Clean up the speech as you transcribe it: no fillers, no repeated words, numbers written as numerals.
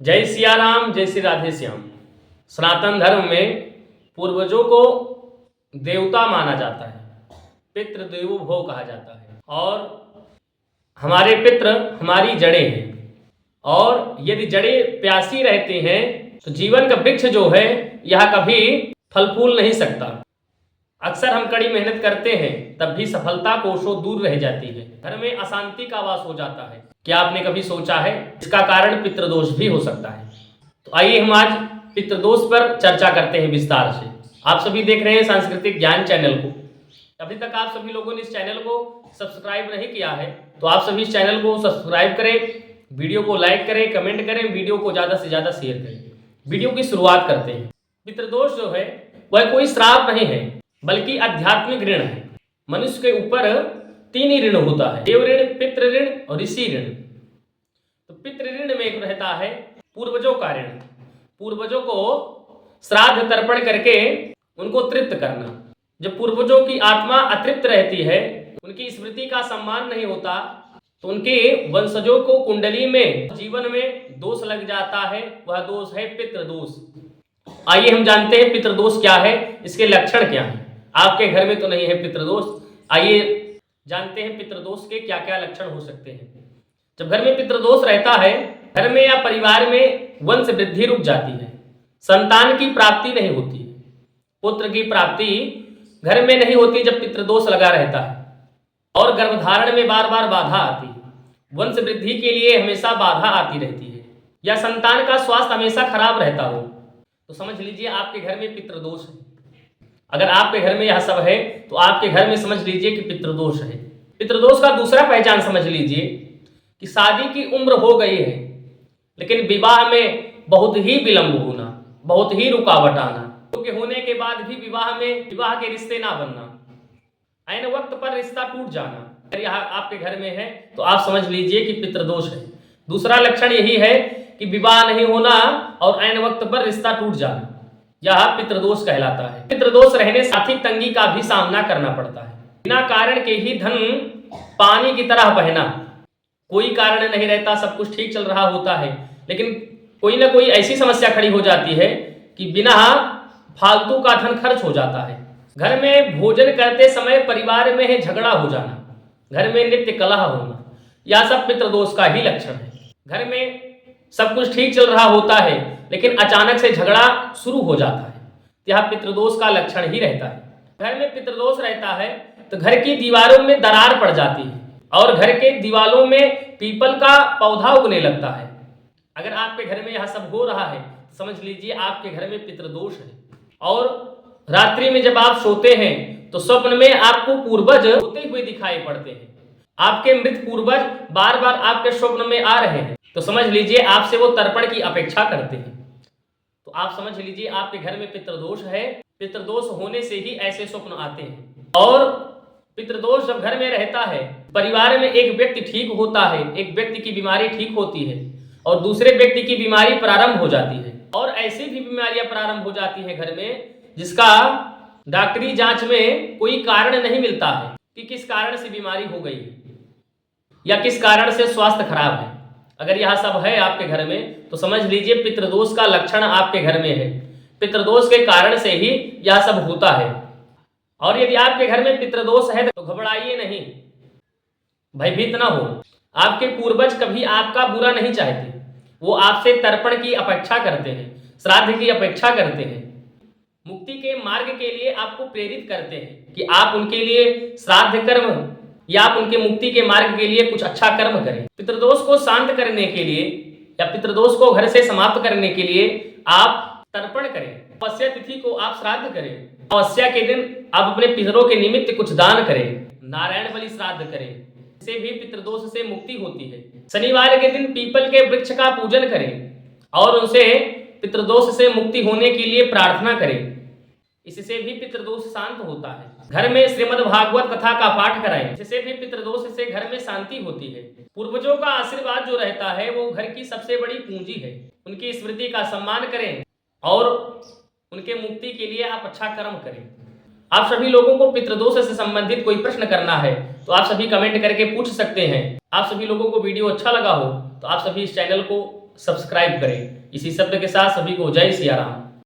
जय सिया राम, जय श्री राधे श्याम। सनातन धर्म में पूर्वजों को देवता माना जाता है, पितृ देवो भव कहा जाता है। और हमारे पितृ हमारी जड़ें हैं, और यदि जड़ें प्यासी रहती हैं तो जीवन का वृक्ष जो है यह कभी फल फूल नहीं सकता। अक्सर हम कड़ी मेहनत करते हैं तब भी सफलता कोसों दूर रह जाती है, घर में अशांति का वास हो जाता है। क्या आपने कभी सोचा है इसका कारण पितृदोष भी हो सकता है? तो आइए हम आज पितृदोष पर चर्चा करते हैं विस्तार से। आप सभी देख रहे हैं सांस्कृतिक ज्ञान चैनल को। अभी तक आप सभी लोगों ने इस चैनल को सब्सक्राइब नहीं किया है तो आप सभी इस चैनल को सब्सक्राइब करें, वीडियो को लाइक करें, कमेंट करें, वीडियो को ज़्यादा से ज़्यादा शेयर करें। वीडियो की शुरुआत करते हैं। पितृदोष जो है वह कोई श्राप नहीं है बल्कि आध्यात्मिक ऋण है। मनुष्य के ऊपर 3 ही ऋण होता है, देव ऋण, पितृ ऋण और ऋषि ऋण। तो पितृ ऋण में एक रहता है पूर्वजों का ऋण। पूर्वजों को श्राद्ध तर्पण करके उनको तृप्त करना। जब पूर्वजों की आत्मा अतृप्त रहती है, उनकी स्मृति का सम्मान नहीं होता तो उनके वंशजों को कुंडली में जीवन में दोष लग जाता है। वह दोष है पितृदोष। आइए हम जानते हैं पितृदोष क्या है, इसके लक्षण क्या हैं। आपके घर में तो नहीं है पितृदोष, आइए जानते हैं पितृदोष के क्या क्या लक्षण हो सकते हैं। जब घर में पितृदोष रहता है, घर में या परिवार में वंश वृद्धि रुक जाती है, संतान की प्राप्ति नहीं होती, पुत्र की प्राप्ति घर में नहीं होती जब पितृदोष लगा रहता है, और गर्भधारण में बार बार बाधा आती है। वंश वृद्धि के लिए हमेशा बाधा आती रहती है, या संतान का स्वास्थ्य हमेशा खराब रहता हो तो समझ लीजिए आपके घर में पितृदोष है। अगर आपके घर में यह सब है तो आपके घर में समझ लीजिए कि पितृदोष है। पितृदोष का दूसरा पहचान समझ लीजिए कि शादी की उम्र हो गई है लेकिन विवाह में बहुत ही विलंब होना, बहुत ही रुकावट आना, क्योंकि होने के बाद भी विवाह के रिश्ते ना बनना, ऐन वक्त पर रिश्ता टूट जाना, अगर यह आपके घर में है तो आप समझ लीजिए कि पितृदोष है। दूसरा लक्षण यही है कि विवाह नहीं होना और ऐन वक्त पर रिश्ता टूट जाना, यह पितृदोष कहलाता है। पितृदोष रहने से आर्थिक तंगी का भी सामना करना पड़ता है। बिना कारण के ही धन पानी की तरह बहना, कोई कारण नहीं रहता, सब कुछ ठीक चल रहा होता है लेकिन कोई ना कोई ऐसी समस्या खड़ी हो जाती है कि बिना फालतू का धन खर्च हो जाता है। घर में भोजन करते समय परिवार में झगड़ा हो जाना, घर में नित्य कलह होना, यह सब पितृदोष का ही लक्षण है। घर में सब कुछ ठीक चल रहा होता है लेकिन अचानक से झगड़ा शुरू हो जाता है, यह पितृदोष का लक्षण ही रहता है। घर में पितृदोष रहता है तो घर की दीवारों में दरार पड़ जाती है और घर के दीवारों में पीपल का पौधा उगने लगता है। अगर आपके घर में यह सब हो रहा है समझ लीजिए आपके घर में पितृदोष है। और रात्रि में जब आप सोते हैं तो स्वप्न में आपको पूर्वज होते हुए दिखाई पड़ते हैं, आपके मृत पूर्वज बार बार आपके स्वप्न में आ रहे हैं तो समझ लीजिए आपसे वो तर्पण की अपेक्षा करते हैं। तो आप समझ लीजिए आपके घर में पितृदोष है। पितृदोष होने से ही ऐसे स्वप्न आते हैं। और पितृदोष जब घर में रहता है, परिवार में एक व्यक्ति ठीक होता है, एक व्यक्ति की बीमारी ठीक होती है और दूसरे व्यक्ति की बीमारी प्रारंभ हो जाती है। और ऐसी भी बीमारियां प्रारंभ हो जाती हैं घर में जिसका डॉक्टरी जांच में कोई कारण नहीं मिलता है कि किस कारण से बीमारी हो गई या किस कारण से स्वास्थ्य खराब है। अगर यह सब है आपके घर में तो समझ लीजिए पितृदोष का लक्षण आपके घर में है। पितृदोष के कारण से ही यह सब होता है। और यदि आपके घर में पितृदोष है तो घबराइए नहीं, भयभीत ना हो। आपके पूर्वज कभी आपका बुरा नहीं चाहते, वो आपसे तर्पण की अपेक्षा करते हैं, श्राद्ध की अपेक्षा करते हैं, मुक्ति के मार्ग के लिए आपको प्रेरित करते हैं कि आप उनके लिए श्राद्ध कर्म या आप उनके मुक्ति के मार्ग के लिए कुछ अच्छा कर्म करें। पितृदोष को शांत करने के लिए या पितृदोष को घर से समाप्त करने के लिए आप तर्पण करें, अमावस्या तिथि को आप श्राद्ध करें, अमावस्या के दिन आप अपने पितरों के निमित्त कुछ दान करें, नारायण बलि श्राद्ध करें, इससे भी पितृदोष से मुक्ति होती है। शनिवार के दिन पीपल के वृक्ष का पूजन करें और उनसे पितृदोष से मुक्ति होने के लिए प्रार्थना करें, इससे भी पितृदोष शांत होता है। घर में श्रीमद् भागवत कथा का पाठ कराएं, इससे भी पितृदोष से घर में शांति होती है। पूर्वजों का आशीर्वाद जो रहता है वो घर की सबसे बड़ी पूंजी है। उनकी स्मृति का सम्मान करें और उनके मुक्ति के लिए आप अच्छा कर्म करें। आप सभी लोगों को पितृदोष से संबंधित कोई प्रश्न करना है तो आप सभी कमेंट करके पूछ सकते हैं। आप सभी लोगों को वीडियो अच्छा लगा हो तो आप सभी इस चैनल को सब्सक्राइब करें। इसी शब्द के साथ सभी को जय सिया राम।